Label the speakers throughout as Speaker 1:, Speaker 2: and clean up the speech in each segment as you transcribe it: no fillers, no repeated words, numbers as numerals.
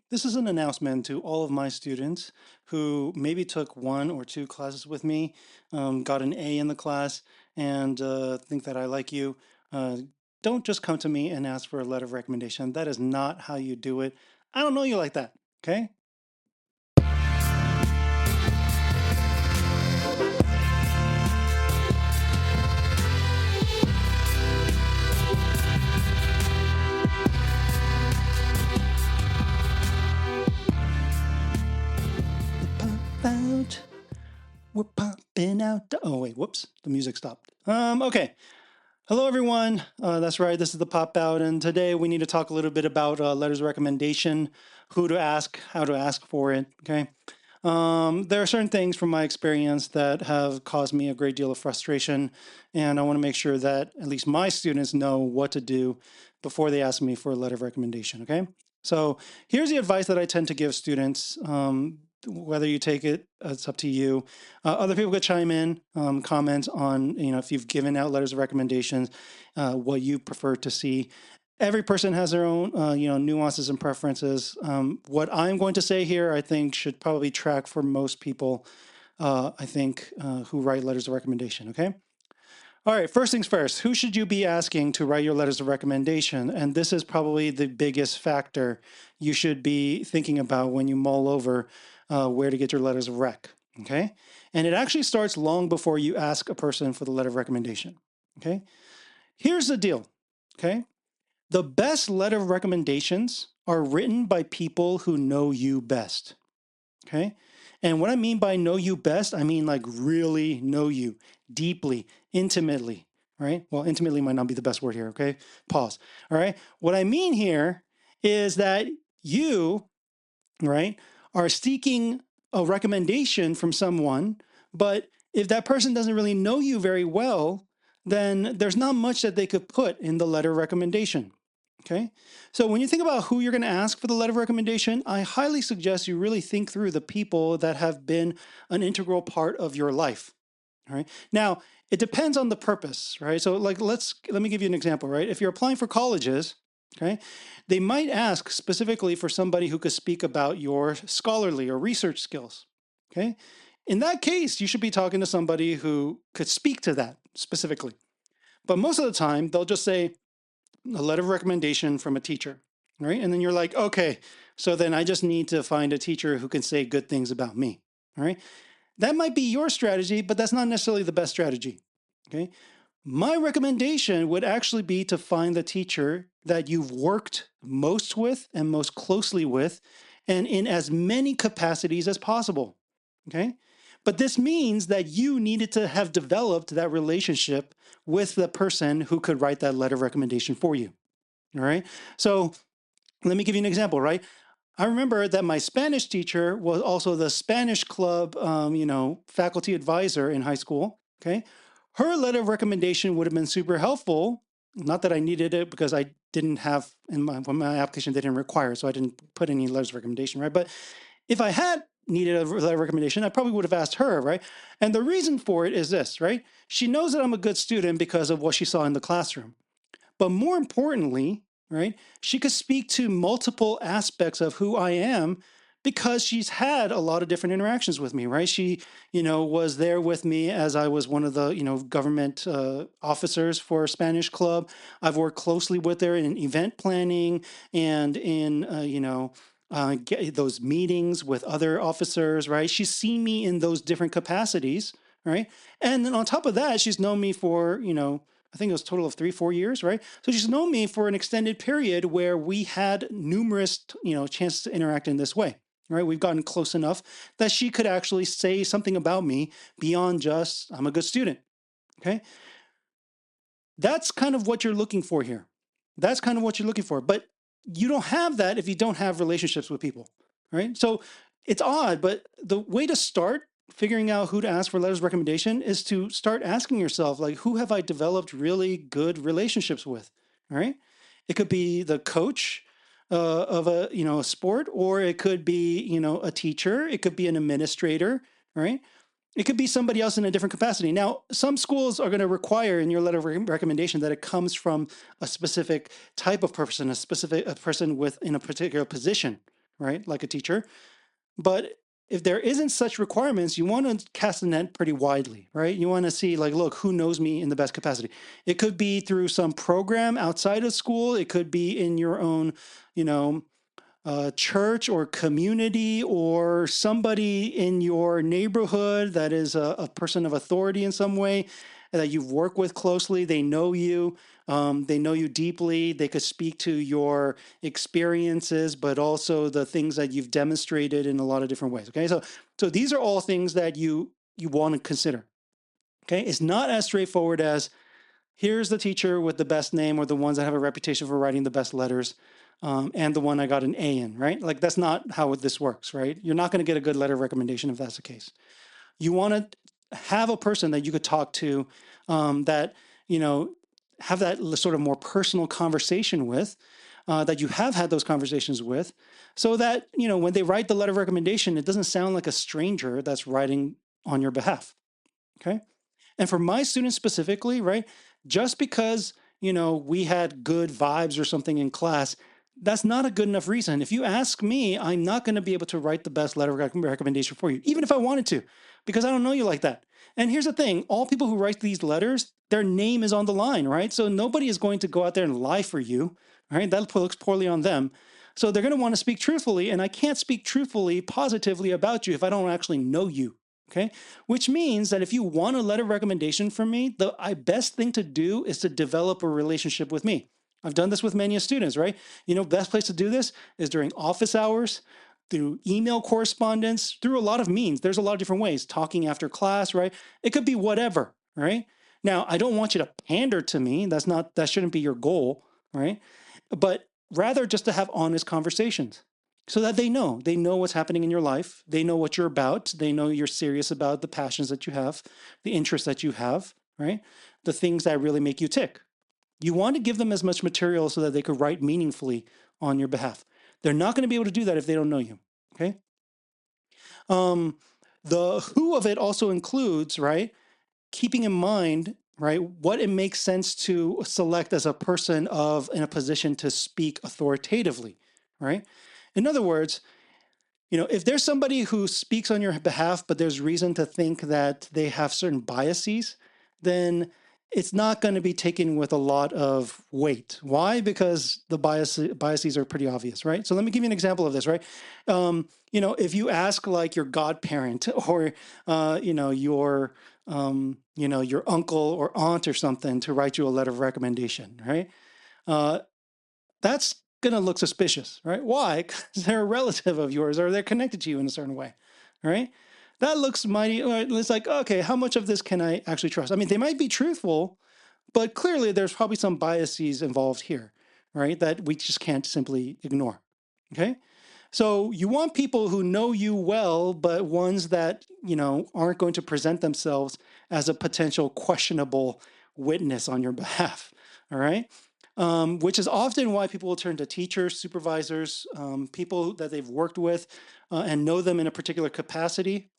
Speaker 1: This is an announcement to all of my students who maybe took one or two classes with me, got an A in the class, and think that I like you. Uh, don't just come to me and ask for a letter of recommendation. That is not how you do it. I don't know you like that. Okay? Pop out. We're popping out. Oh, wait, whoops. The music stopped. Okay. Hello, everyone. That's right. This is the Pop Out, and today we need to talk a little bit about letters of recommendation, who to ask, how to ask for it. Okay. There are certain things from my experience that have caused me a great deal of frustration, and I want to make sure that at least my students know what to do before they ask me for a letter of recommendation. Okay. So here's the advice that I tend to give students. Whether you take it, it's up to you. Other people could chime in, comment on, if you've given out letters of recommendations, what you prefer to see. Every person has their own, nuances and preferences. What I'm going to say here, I think, should probably track for most people, who write letters of recommendation. Okay. All right. First things first, who should you be asking to write your letters of recommendation? And this is probably the biggest factor you should be thinking about when you mull over where to get your letters of rec. Okay. And it actually starts long before you ask a person for the letter of recommendation. Okay. Here's the deal. Okay. The best letter of recommendations are written by people who know you best. Okay. And what I mean by know you best, I mean like really know you deeply, intimately, right? Well, intimately might not be the best word here. Okay. Pause. All right. What I mean here is that you, right, are seeking a recommendation from someone, but if that person doesn't really know you very well, then there's not much that they could put in the letter of recommendation. Okay. So when you think about who you're going to ask for the letter of recommendation, I highly suggest you really think through the people that have been an integral part of your life. All right. Now, it depends on the purpose, right? So like let me give you an example, right? If you're applying for colleges, okay, they might ask specifically for somebody who could speak about your scholarly or research skills. Okay. In that case, you should be talking to somebody who could speak to that specifically. But most of the time, they'll just say, a letter of recommendation from a teacher, right? And then you're like, okay, so then I just need to find a teacher who can say good things about me, all right? That might be your strategy, but that's not necessarily the best strategy, okay? My recommendation would actually be to find the teacher that you've worked most with and most closely with, and in as many capacities as possible, okay? But this means that you needed to have developed that relationship with the person who could write that letter of recommendation for you. All right. So let me give you an example, right? I remember that my Spanish teacher was also the Spanish club, faculty advisor in high school. Okay. Her letter of recommendation would have been super helpful. Not that I needed it because I didn't have in when my application, they didn't require it, so I didn't put any letters of recommendation, right? But if I had needed a letter of recommendation, I probably would have asked her, right? And the reason for it is this, right? She knows that I'm a good student because of what she saw in the classroom. But more importantly, right, she could speak to multiple aspects of who I am because she's had a lot of different interactions with me, right? She, was there with me as I was one of the, government officers for a Spanish club. I've worked closely with her in event planning and in, get those meetings with other officers, right? She's seen me in those different capacities, right? And then on top of that, she's known me for, I think it was a total of 3, 4 years, right? So she's known me for an extended period where we had numerous, chances to interact in this way, right? We've gotten close enough that she could actually say something about me beyond just, I'm a good student, okay? That's kind of what you're looking for here. That's kind of what you're looking for. But you don't have that if you don't have relationships with people, right? So it's odd, but the way to start figuring out who to ask for letters of recommendation is to start asking yourself, like, who have I developed really good relationships with, all right? It could be the coach of a sport, or it could be, a teacher. It could be an administrator, right? It could be somebody else in a different capacity. Now, some schools are going to require in your letter of recommendation that it comes from a specific type of person, a person with in a particular position. right? Like a teacher. But if there isn't such requirements, you want to cast the net pretty widely, right? You want to see like, look, who knows me in the best capacity? It could be through some program outside of school. It could be in your own, you know, church or community or somebody in your neighborhood that is a person of authority in some way that you've worked with closely. They know you deeply. They could speak to your experiences, but also the things that you've demonstrated in a lot of different ways. Okay, so these are all things that you want to consider. Okay, it's not as straightforward as here's the teacher with the best name or the ones that have a reputation for writing the best letters, and the one I got an A in, right? Like that's not how this works, right? You're not going to get a good letter of recommendation if that's the case. You want to have a person that you could talk to, that, you know, have that sort of more personal conversation with, that you have had those conversations with, so that, you know, when they write the letter of recommendation, it doesn't sound like a stranger that's writing on your behalf. Okay. And for my students specifically, right, just because, you know, we had good vibes or something in class, that's not a good enough reason. If you ask me, I'm not going to be able to write the best letter of recommendation for you, even if I wanted to, because I don't know you like that. And here's the thing, all people who write these letters, their name is on the line, right? So nobody is going to go out there and lie for you, right? That looks poorly on them. So they're going to want to speak truthfully. And I can't speak truthfully, positively about you if I don't actually know you. Okay. Which means that if you want a letter of recommendation from me, the best thing to do is to develop a relationship with me. I've done this with many students, right? You know, best place to do this is during office hours, through email correspondence, through a lot of means. There's a lot of different ways, talking after class, right? It could be whatever, right? Now, I don't want you to pander to me. That shouldn't be your goal, right? But rather just to have honest conversations so that they know what's happening in your life. They know what you're about. They know you're serious about the passions that you have, the interests that you have, right? The things that really make you tick. You want to give them as much material so that they could write meaningfully on your behalf. They're not going to be able to do that if they don't know you. Okay. Um, the who of it also includes, right, keeping in mind, right, what it makes sense to select as a person of in a position to speak authoritatively, right? In other words, you know, if there's somebody who speaks on your behalf, but there's reason to think that they have certain biases, then it's not going to be taken with a lot of weight. Why? Because the biases are pretty obvious, right? So let me give you an example of this, right? You know, if you ask like your godparent or, your uncle or aunt or something to write you a letter of recommendation, right? Uh, that's going to look suspicious, right? Why? Because they're a relative of yours or they're connected to you in a certain way, right? That looks mighty. It's like, okay, how much of this can I actually trust? I mean, they might be truthful, but clearly there's probably some biases involved here, right? That we just can't simply ignore. Okay. So you want people who know you well, but ones that, you know, aren't going to present themselves as a potential questionable witness on your behalf. All right. Which is often why people will turn to teachers, supervisors, people that they've worked with and know them in a particular capacity.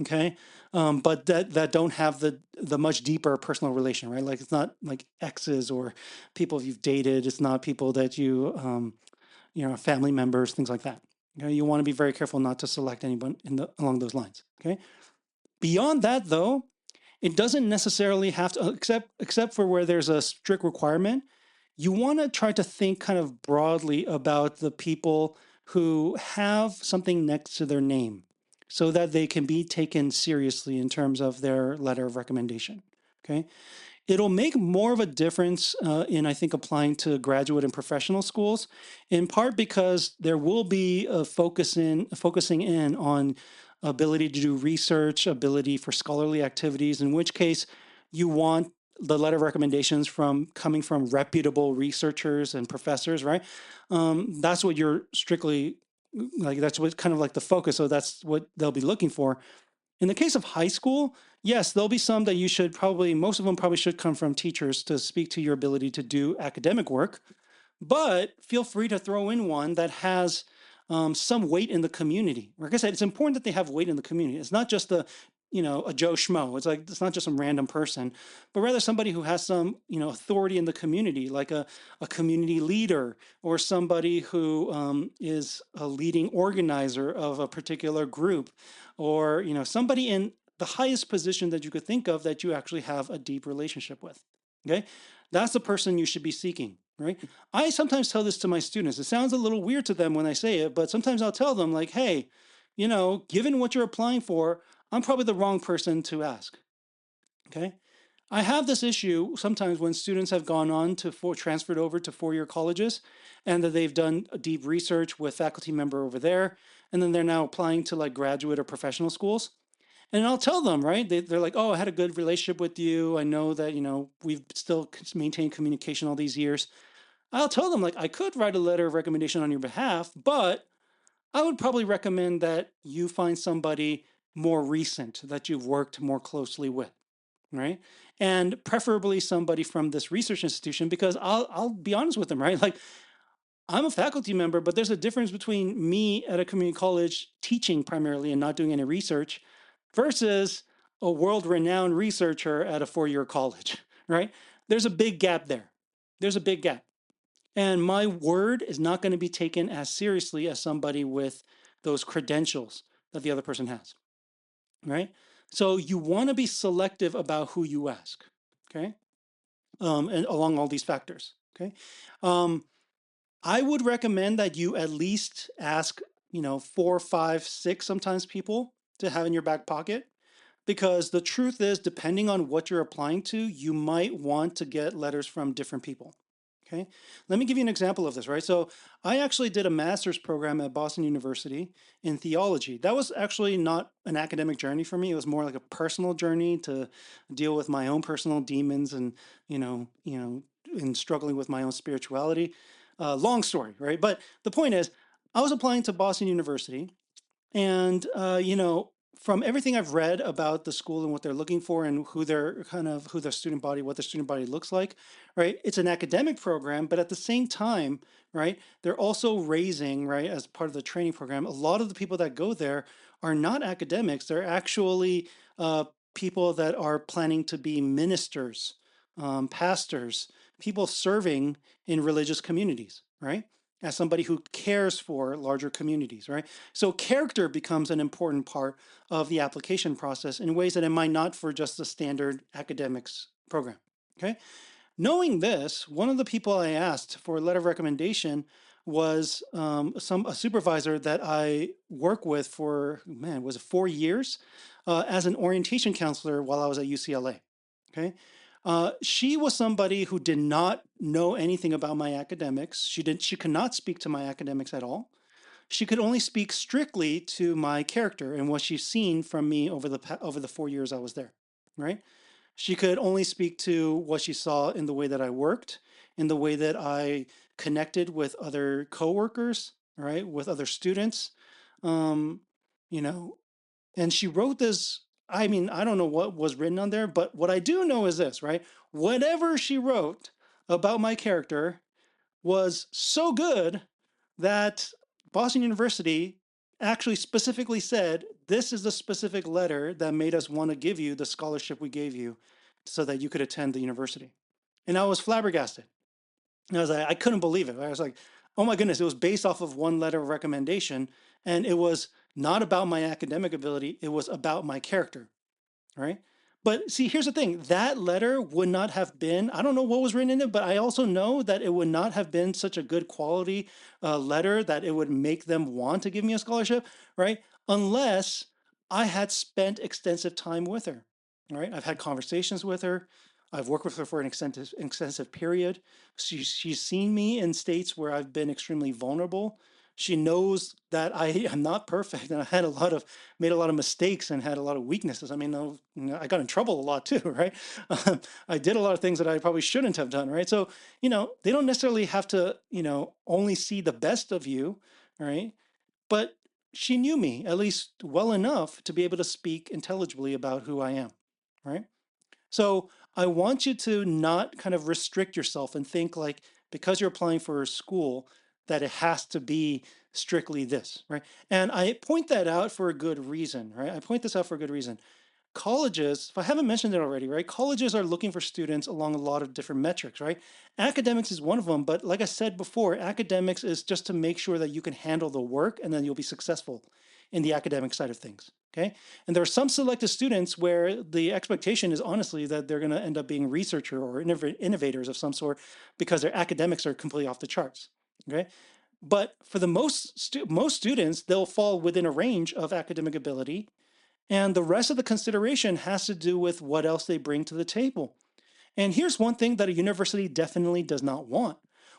Speaker 1: Okay. But that don't have the much deeper personal relation, right? Like it's not like exes or people you've dated. It's not people that family members, things like that. Okay, you want to be very careful not to select anyone along those lines. Okay. Beyond that, though, it doesn't necessarily have to, except for where there's a strict requirement. You want to try to think kind of broadly about the people who have something next to their name so that they can be taken seriously in terms of their letter of recommendation. Okay. It'll make more of a difference in, I think, applying to graduate and professional schools, in part because there will be a focusing in on ability to do research, ability for scholarly activities, in which case you want the letter of recommendations coming from reputable researchers and professors, right? That's what you're strictly like, that's what kind of like the focus. So that's what they'll be looking for. In the case of high school, yes, there'll be some that you should probably, most of them probably should come from teachers to speak to your ability to do academic work, but feel free to throw in one that has some weight in the community. Like I said, it's important that they have weight in the community. It's not just the a Joe Schmo. It's like it's not just some random person, but rather somebody who has some authority in the community, like a community leader or somebody who is a leading organizer of a particular group, or somebody in the highest position that you could think of that you actually have a deep relationship with. Okay, that's the person you should be seeking. Right. I sometimes tell this to my students. It sounds a little weird to them when I say it, but sometimes I'll tell them like, hey, given what you're applying for, I'm probably the wrong person to ask. Okay. I have this issue sometimes when students have gone on to transferred over to four-year colleges and that they've done deep research with faculty member over there. And then they're now applying to like graduate or professional schools. And I'll tell them, right? They're like, oh, I had a good relationship with you. I know that, we've still maintained communication all these years. I'll tell them, like, I could write a letter of recommendation on your behalf, but I would probably recommend that you find somebody more recent that you've worked more closely with, right? And preferably somebody from this research institution, because I'll be honest with them, right? Like I'm a faculty member, but there's a difference between me at a community college teaching primarily and not doing any research versus a world-renowned researcher at a four-year college, right? There's a big gap there. There's a big gap. And my word is not going to be taken as seriously as somebody with those credentials that the other person has, right? So you want to be selective about who you ask, okay? And along all these factors, okay? Um, I would recommend that you at least ask, four, five, six sometimes people to have in your back pocket. Because the truth is, depending on what you're applying to, you might want to get letters from different people. Okay, let me give you an example of this, right? So I actually did a master's program at Boston University in theology. That was actually not an academic journey for me. It was more like a personal journey to deal with my own personal demons and, in struggling with my own spirituality. Long story, right? But the point is, I was applying to Boston University and, from everything I've read about the school and what they're looking for and who their student body, what their student body looks like, right? It's an academic program, but at the same time, right, they're also raising, right, as part of the training program, a lot of the people that go there are not academics. They're actually people that are planning to be ministers, pastors, people serving in religious communities, right? As somebody who cares for larger communities, right? So character becomes an important part of the application process in ways that it might not for just the standard academics program. Okay. Knowing this, one of the people I asked for a letter of recommendation was a supervisor that I work with for, man, was it 4 years as an orientation counselor while I was at UCLA. Okay. She was somebody who did not know anything about my academics. She could not speak to my academics at all. She could only speak strictly to my character and what she's seen from me over the 4 years I was there, right? She could only speak to what she saw in the way that I worked, in the way that I connected with other coworkers, right, with other students, um, you know. And she wrote this. I mean, I don't know what was written on there, but what I do know is this, right? Whatever she wrote about my character was so good that Boston University actually specifically said, this is the specific letter that made us want to give you the scholarship we gave you so that you could attend the university. And I was flabbergasted. And I was like, I couldn't believe it. I was like, oh my goodness, it was based off of one letter of recommendation. And it was not about my academic ability, it was about my character, right? But see, here's the thing, that letter would not have been, I don't know what was written in it, but I also know that it would not have been such a good quality letter that it would make them want to give me a scholarship, right? Unless I had spent extensive time with her, right? I've had conversations with her. I've worked with her for an extensive period. She's seen me in states where I've been extremely vulnerable. She knows that I am not perfect and I had made a lot of mistakes and had a lot of weaknesses. I mean, I got in trouble a lot too, right? I did a lot of things that I probably shouldn't have done, right? So, they don't necessarily have to, only see the best of you, right? But she knew me at least well enough to be able to speak intelligibly about who I am, right? So I want you to not kind of restrict yourself and think like because you're applying for a school that it has to be strictly this, right? And I point that out for a good reason, right? I point this out for a good reason. colleges, if I haven't mentioned it already, right? Colleges are looking for students along a lot of different metrics, right? Academics is one of them, but like I said before, academics is just to make sure that you can handle the work and then you'll be successful in the academic side of things. Okay. And there are some selected students where the expectation is honestly that they're going to end up being researcher or innovators of some sort because their academics are completely off the charts. Okay. But for the most students, they'll fall within a range of academic ability. And the rest of the consideration has to do with what else they bring to the table. And here's one thing that a university definitely does not want.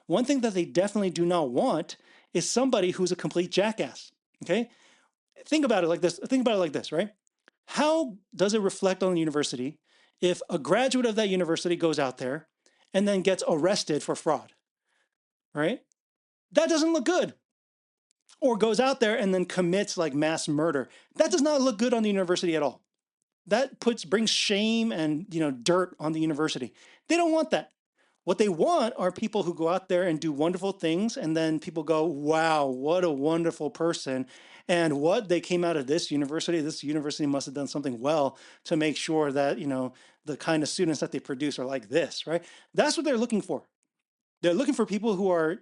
Speaker 1: One thing that they definitely do not want is somebody who's a complete jackass. Okay. Think about it like this. Think about it like this, right? How does it reflect on the university if a graduate of that university goes out there and then gets arrested for fraud, right? That doesn't look good. Or goes out there and then commits like mass murder. That does not look good on the university at all. That brings shame and dirt on the university. They don't want that. What they want are people who go out there and do wonderful things, and then people go, wow, what a wonderful person. And what they came out of this university must have done something well to make sure that, the kind of students that they produce are like this, right? That's what they're looking for. They're looking for people who are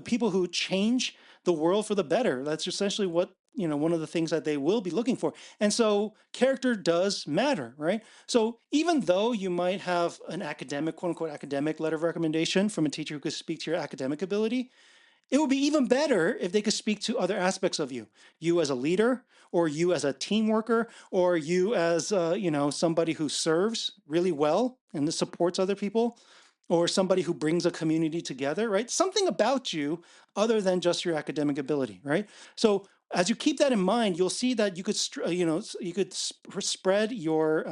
Speaker 1: people who change the world for the better. That's essentially what, one of the things that they will be looking for. And so character does matter, right? So even though you might have an academic, quote unquote, academic letter of recommendation from a teacher who could speak to your academic ability, it would be even better if they could speak to other aspects of you as a leader, or you as a team worker, or you as somebody who serves really well and supports other people, or somebody who brings a community together, right? Something about you other than just your academic ability, right? So as you keep that in mind, you'll see that you could, spread your,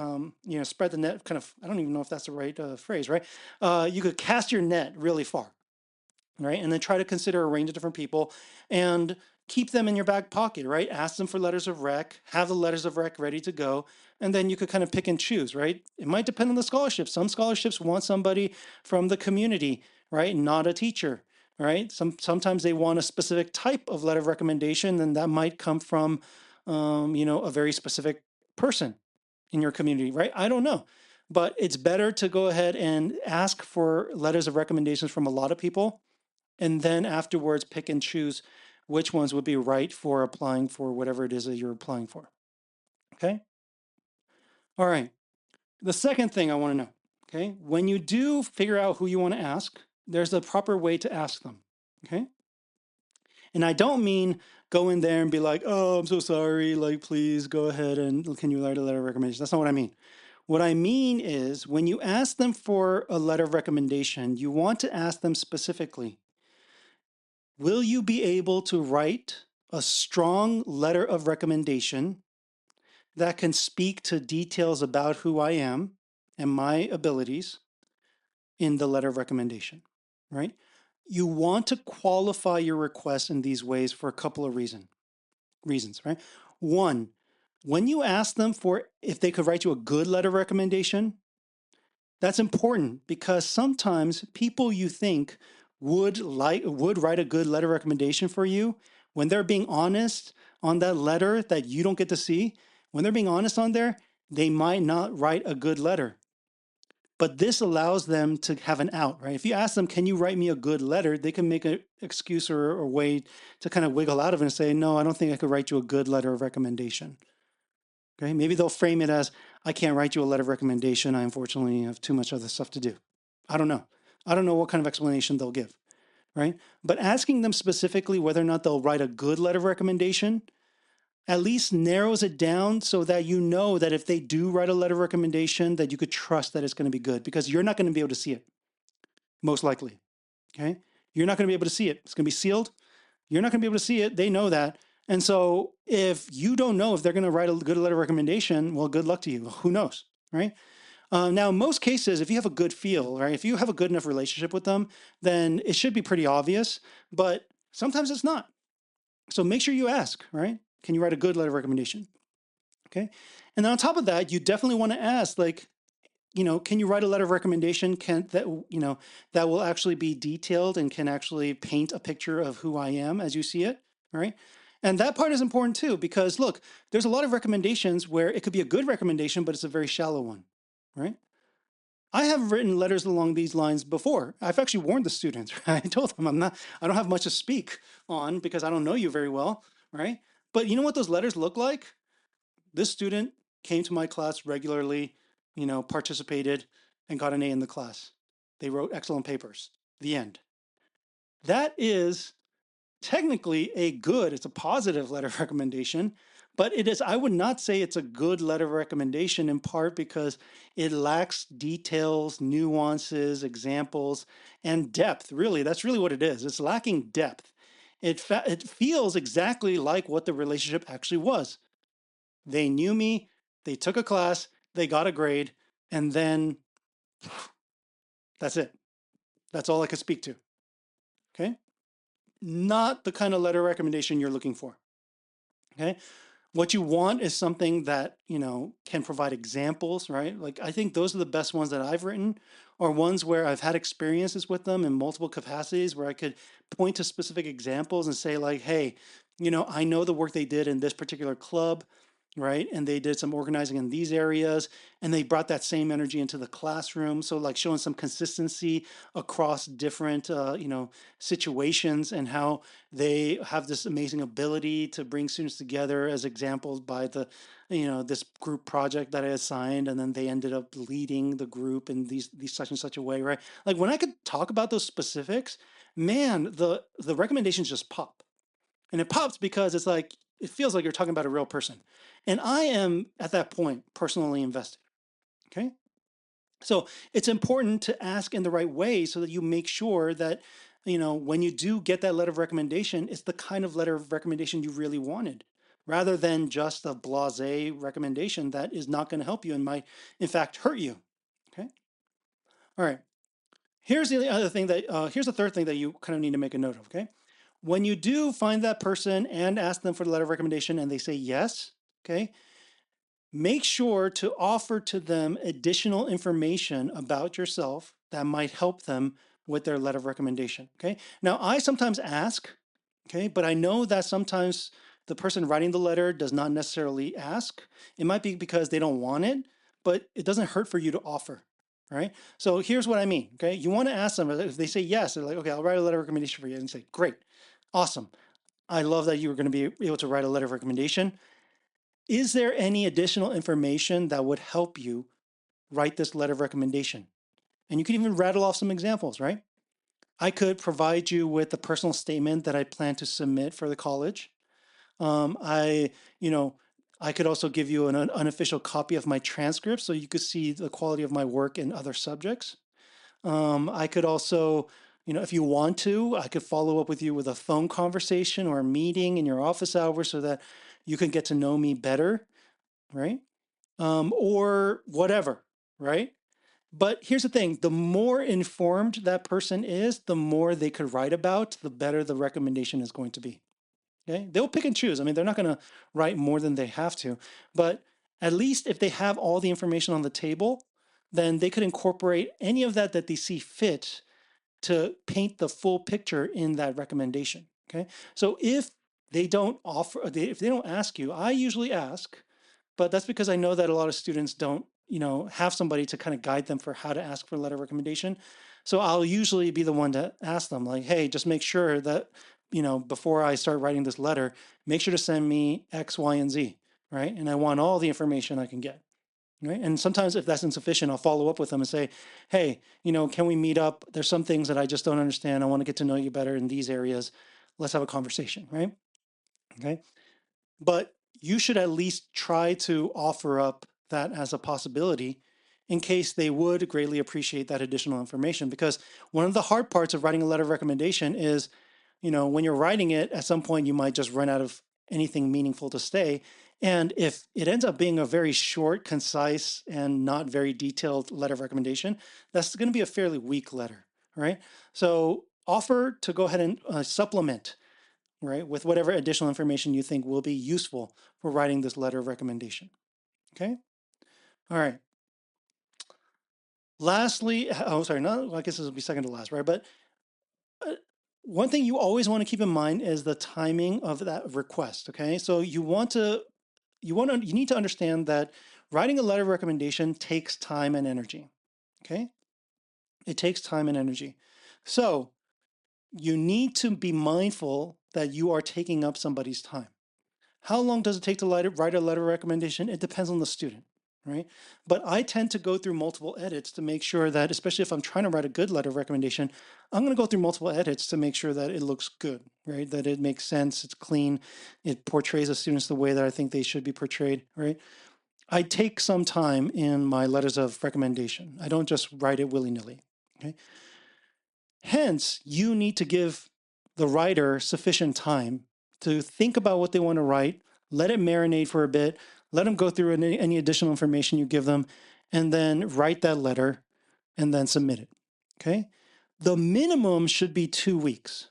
Speaker 1: spread the net. Kind of, I don't even know if that's the right phrase, right? You could cast your net really far, right? And then try to consider a range of different people and keep them in your back pocket, right? Ask them for letters of rec, have the letters of rec ready to go, and then you could kind of pick and choose, right? It might depend on the scholarship. Some scholarships want somebody from the community, right? Not a teacher, right? Sometimes they want a specific type of letter of recommendation, and that might come from, a very specific person in your community, right? I don't know. But it's better to go ahead and ask for letters of recommendations from a lot of people, and then afterwards pick and choose which ones would be right for applying for whatever it is that you're applying for. Okay. All right. The second thing I want to know, okay, when you do figure out who you want to ask, there's a proper way to ask them. Okay. And I don't mean go in there and be like, oh, I'm so sorry. Like, please go ahead and can you write a letter of recommendation? That's not what I mean. What I mean is when you ask them for a letter of recommendation, you want to ask them specifically, will you be able to write a strong letter of recommendation that can speak to details about who I am and my abilities in the letter of recommendation, right? You want to qualify your request in these ways for a couple of reasons, right? One, when you ask them for if they could write you a good letter of recommendation, that's important because sometimes people you think would write a good letter recommendation for you, when they're being honest on that letter that you don't get to see, when they're being honest on there, they might not write a good letter. But this allows them to have an out, right? If you ask them, can you write me a good letter? They can make an excuse or way to kind of wiggle out of it and say, no, I don't think I could write you a good letter of recommendation. Okay, maybe they'll frame it as, I can't write you a letter of recommendation. I unfortunately have too much other stuff to do. I don't know. I don't know what kind of explanation they'll give, right? But asking them specifically whether or not they'll write a good letter of recommendation at least narrows it down so that you know that if they do write a letter of recommendation, that you could trust that it's going to be good, because you're not going to be able to see it, most likely, okay? You're not going to be able to see it. It's going to be sealed. You're not going to be able to see it. They know that. And so if you don't know if they're going to write a good letter of recommendation, well, good luck to you. Who knows, right? Now, in most cases, if you have a good feel, right, if you have a good enough relationship with them, then it should be pretty obvious, but sometimes it's not. So make sure you ask, right? Can you write a good letter of recommendation? Okay. And then on top of that, you definitely want to ask, like, can you write a letter of recommendation that will actually be detailed and can actually paint a picture of who I am as you see it, right? And that part is important too, because look, there's a lot of recommendations where it could be a good recommendation, but it's a very shallow one, right? I have written letters along these lines before. I've actually warned the students, right? I told them I don't have much to speak on because I don't know you very well, right? But you know what those letters look like? This student came to my class regularly, participated and got an A in the class. They wrote excellent papers. The end. That is technically it's a positive letter of recommendation, but I would not say it's a good letter of recommendation in part because it lacks details, nuances, examples, and depth. Really, that's really what it is. It's lacking depth. It feels exactly like what the relationship actually was. They knew me, they took a class, they got a grade, and then that's it. That's all I could speak to. Okay. Not the kind of letter recommendation you're looking for. Okay. What you want is something that, can provide examples, right? Like, I think those are the best ones that I've written, or ones where I've had experiences with them in multiple capacities where I could point to specific examples and say, like, hey, I know the work they did in this particular club, right? And they did some organizing in these areas, and they brought that same energy into the classroom. So, like, showing some consistency across different, situations, and how they have this amazing ability to bring students together as examples by this group project that I assigned, and then they ended up leading the group in these such and such a way, right? Like, when I could talk about those specifics, man, the recommendations just pop. And it pops because it feels like you're talking about a real person. And I am at that point personally invested. Okay. So it's important to ask in the right way so that you make sure that, when you do get that letter of recommendation, it's the kind of letter of recommendation you really wanted, rather than just a blase recommendation that is not going to help you and might, in fact, hurt you. Okay. All right. Here's the third thing that you kind of need to make a note of. Okay. When you do find that person and ask them for the letter of recommendation and they say yes, okay, make sure to offer to them additional information about yourself that might help them with their letter of recommendation. Okay. Now, I sometimes ask, okay, but I know that sometimes the person writing the letter does not necessarily ask. It might be because they don't want it, but it doesn't hurt for you to offer. Right. So here's what I mean. Okay. You want to ask them if they say yes, they're like, okay, I'll write a letter of recommendation for you, and say, great, awesome. I love that you were going to be able to write a letter of recommendation. Is there any additional information that would help you write this letter of recommendation? And you can even rattle off some examples, right? I could provide you with a personal statement that I plan to submit for the college. Um, I, you know, I could also give you an unofficial copy of my transcript so you could see the quality of my work in other subjects. I could also, if you want to, I could follow up with you with a phone conversation or a meeting in your office hours so that you can get to know me better, right? Or whatever, right? But here's the thing, the more informed that person is, the more they could write about, the better the recommendation is going to be. Okay. They'll pick and choose. I mean, they're not going to write more than they have to, but at least if they have all the information on the table, then they could incorporate any of that they see fit to paint the full picture in that recommendation. Okay. So if they don't ask you, I usually ask, but that's because I know that a lot of students don't, have somebody to kind of guide them for how to ask for a letter of recommendation. So I'll usually be the one to ask them, like, hey, just make sure that, before I start writing this letter, make sure to send me X, Y, and Z, right? And I want all the information I can get. Right. And sometimes if that's insufficient, I'll follow up with them and say, hey, can we meet up? There's some things that I just don't understand. I want to get to know you better in these areas. Let's have a conversation. Right. Okay. But you should at least try to offer up that as a possibility in case they would greatly appreciate that additional information. Because one of the hard parts of writing a letter of recommendation is, when you're writing it, at some point you might just run out of anything meaningful to say. And if it ends up being a very short, concise, and not very detailed letter of recommendation, that's going to be a fairly weak letter, right? So offer to go ahead and supplement, right, with whatever additional information you think will be useful for writing this letter of recommendation. Okay. All right. Lastly, oh, sorry, no, I guess this will be second to last, right? But One thing you always want to keep in mind is the timing of that request. Okay. So you need to understand that writing a letter of recommendation takes time and energy. Okay. It takes time and energy. So you need to be mindful that you are taking up somebody's time. How long does it take to write a letter of recommendation? It depends on the student, right? But I tend to go through multiple edits to make sure that, especially if I'm trying to write a good letter of recommendation, I'm going to go through multiple edits to make sure that it looks good, right? That it makes sense, it's clean, it portrays the students the way that I think they should be portrayed, right? I take some time in my letters of recommendation. I don't just write it willy-nilly, okay? Hence, you need to give the writer sufficient time to think about what they want to write, let it marinate for a bit, let them go through any additional information you give them, and then write that letter and then submit it. Okay. The minimum should be 2 weeks,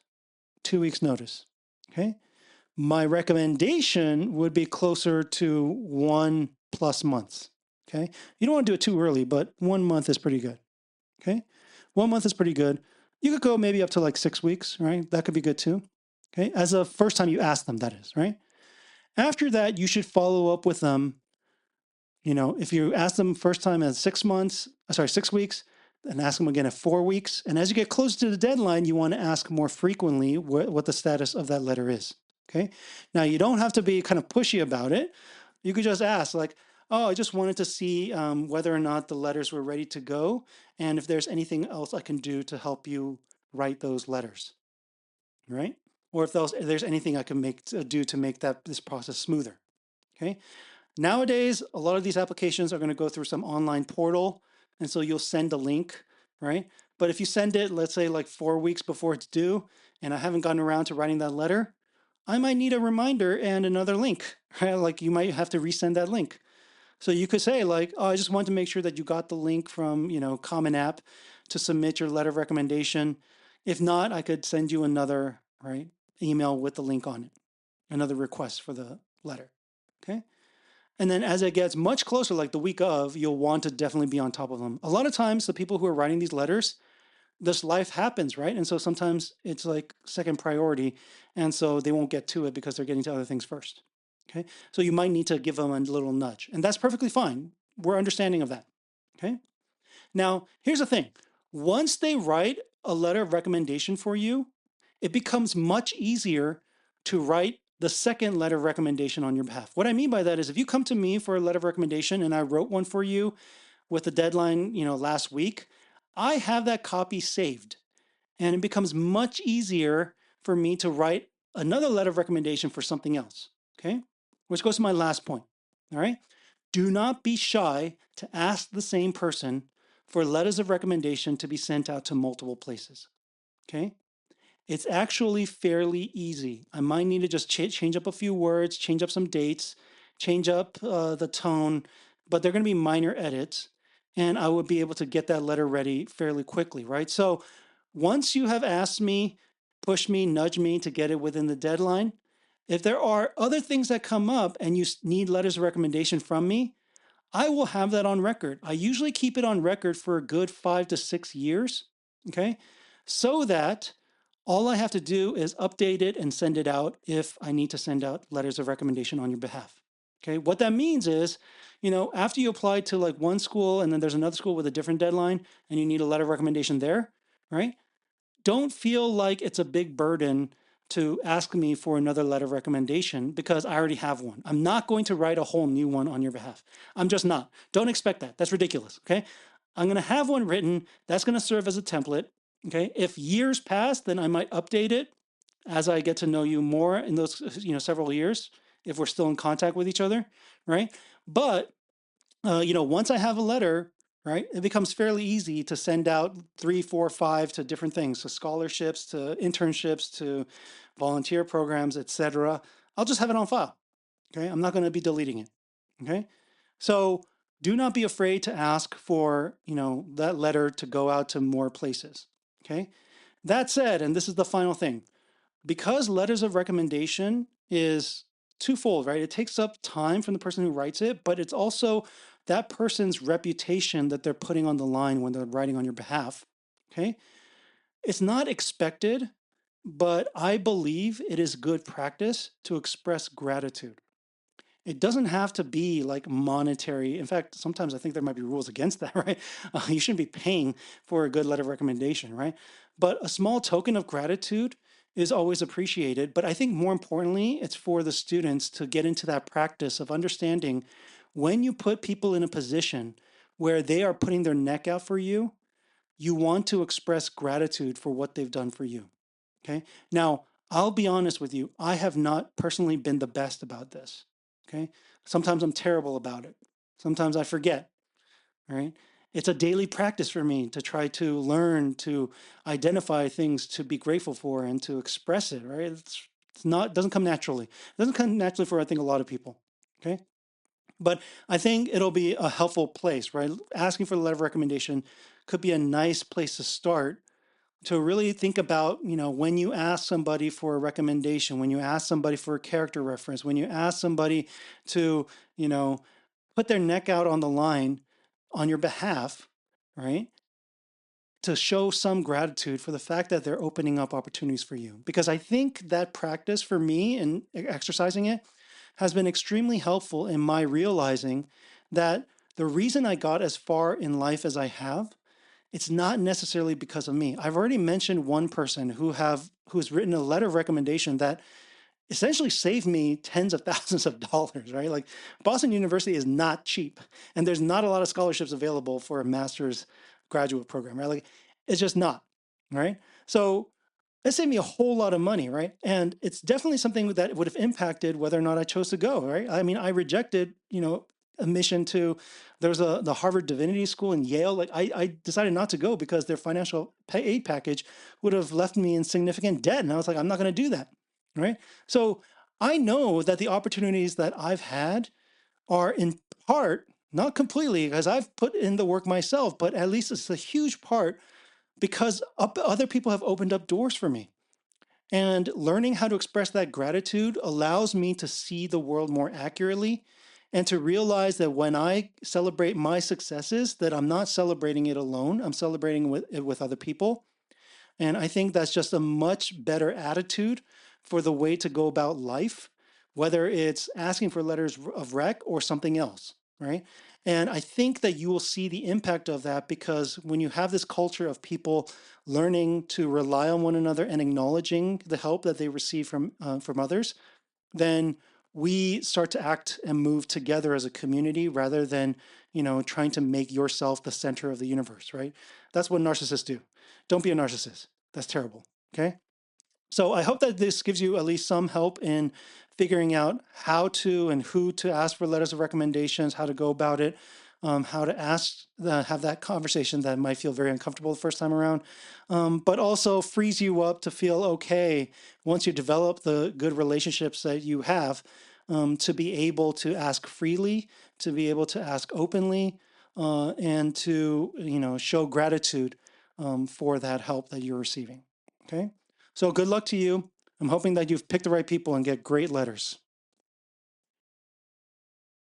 Speaker 1: 2 weeks notice. Okay. My recommendation would be closer to 1+ months. Okay. You don't want to do it too early, but 1 month is pretty good. Okay. 1 month is pretty good. You could go maybe up to like 6 weeks, right? That could be good too. Okay. As a first time you ask them, that is, right? After that, you should follow up with them. If you ask them first time at 6 months, sorry, 6 weeks, and ask them again at 4 weeks. And as you get closer to the deadline, you want to ask more frequently what the status of that letter is. Okay. Now, you don't have to be kind of pushy about it. You could just ask, like, oh, I just wanted to see whether or not the letters were ready to go, and if there's anything else I can do to help you write those letters, right? Or if there's anything I can do to make this process smoother. Okay. Nowadays, a lot of these applications are going to go through some online portal, and so you'll send a link, right? But if you send it, let's say like 4 weeks before it's due, and I haven't gotten around to writing that letter, I might need a reminder and another link, right? Like you might have to resend that link. So you could say like, oh, I just want to make sure that you got the link from, Common App to submit your letter of recommendation. If not, I could send you another, right, email with the link on it, another request for the letter. Okay. And then as it gets much closer, like the week of, you'll want to definitely be on top of them. A lot of times, the people who are writing these letters, this life happens, right? And so sometimes it's like second priority. And so they won't get to it because they're getting to other things first. Okay. So you might need to give them a little nudge, and that's perfectly fine. We're understanding of that. Okay. Now, here's the thing. Once they write a letter of recommendation for you, it becomes much easier to write the second letter of recommendation on your behalf. What I mean by that is if you come to me for a letter of recommendation and I wrote one for you with the deadline, last week, I have that copy saved, and it becomes much easier for me to write another letter of recommendation for something else. Okay? Which goes to my last point. All right? Do not be shy to ask the same person for letters of recommendation to be sent out to multiple places. Okay? It's actually fairly easy. I might need to just change up a few words, change up some dates, change up the tone, but they're going to be minor edits, and I would be able to get that letter ready fairly quickly, right? So once you have asked me, push me, nudge me to get it within the deadline, if there are other things that come up and you need letters of recommendation from me, I will have that on record. I usually keep it on record for a good 5 to 6 years, okay? So that all I have to do is update it and send it out if I need to send out letters of recommendation on your behalf. Okay, what that means is, after you apply to like one school and then there's another school with a different deadline and you need a letter of recommendation there, right? Don't feel like it's a big burden to ask me for another letter of recommendation because I already have one. I'm not going to write a whole new one on your behalf. I'm just not. Don't expect that. That's ridiculous. Okay. I'm going to have one written that's going to serve as a template. Okay. If years pass, then I might update it as I get to know you more in those, several years, if we're still in contact with each other. Right. But once I have a letter, right, it becomes fairly easy to send out 3, 4, 5 to different things, to scholarships, to internships, to volunteer programs, etc. I'll just have it on file. Okay, I'm not going to be deleting it. Okay, so do not be afraid to ask for that letter to go out to more places. Okay, that said, and this is the final thing, because letters of recommendation is twofold, right? It takes up time from the person who writes it, but it's also that person's reputation that they're putting on the line when they're writing on your behalf. Okay. It's not expected but I believe it is good practice to express gratitude. It doesn't have to be like monetary. In fact, sometimes I think there might be rules against that, right? You shouldn't be paying for a good letter of recommendation, right? But a small token of gratitude is always appreciated. But I think more importantly, it's for the students to get into that practice of understanding when you put people in a position where they are putting their neck out for you, you want to express gratitude for what they've done for you. Okay. Now, I'll be honest with you. I have not personally been the best about this. Okay. Sometimes I'm terrible about it. Sometimes I forget. Right. It's a daily practice for me to try to learn to identify things to be grateful for and to express it. Right. It's not, doesn't come naturally. It doesn't come naturally for, I think, a lot of people. Okay. But I think it'll be a helpful place, right? Asking for the letter of recommendation could be a nice place to start to really think about, when you ask somebody for a recommendation, when you ask somebody for a character reference, when you ask somebody to, you know, put their neck out on the line on your behalf, right? To show some gratitude for the fact that they're opening up opportunities for you. Because I think that practice for me and exercising it has been extremely helpful in my realizing that the reason I got as far in life as I have, it's not necessarily because of me. I've already mentioned one person who's written a letter of recommendation that essentially saved me tens of thousands of dollars, right? Like Boston University is not cheap, and there's not a lot of scholarships available for a master's graduate program, right? Like it's just not, right? So that saved me a whole lot of money, right? And it's definitely something that would have impacted whether or not I chose to go, right? I mean, I rejected, admission to the Harvard Divinity School in Yale. Like I decided not to go because their financial aid package would have left me in significant debt. And I was like, I'm not going to do that, right? So I know that the opportunities that I've had are in part, not completely, because I've put in the work myself, but at least it's a huge part because other people have opened up doors for me. And learning how to express that gratitude allows me to see the world more accurately and to realize that when I celebrate my successes, that I'm not celebrating it alone. I'm celebrating it with other people. And I think that's just a much better attitude for the way to go about life, whether it's asking for letters of rec or something else, right? And I think that you will see the impact of that because when you have this culture of people learning to rely on one another and acknowledging the help that they receive from others, then we start to act and move together as a community rather than, trying to make yourself the center of the universe, right? That's what narcissists do. Don't be a narcissist. That's terrible. Okay. So I hope that this gives you at least some help in figuring out how to and who to ask for letters of recommendations, how to go about it, how to have that conversation that might feel very uncomfortable the first time around, but also frees you up to feel okay once you develop the good relationships that you have, to be able to ask freely, to be able to ask openly, and to show gratitude for that help that you're receiving. Okay. So good luck to you. I'm hoping that you've picked the right people and get great letters.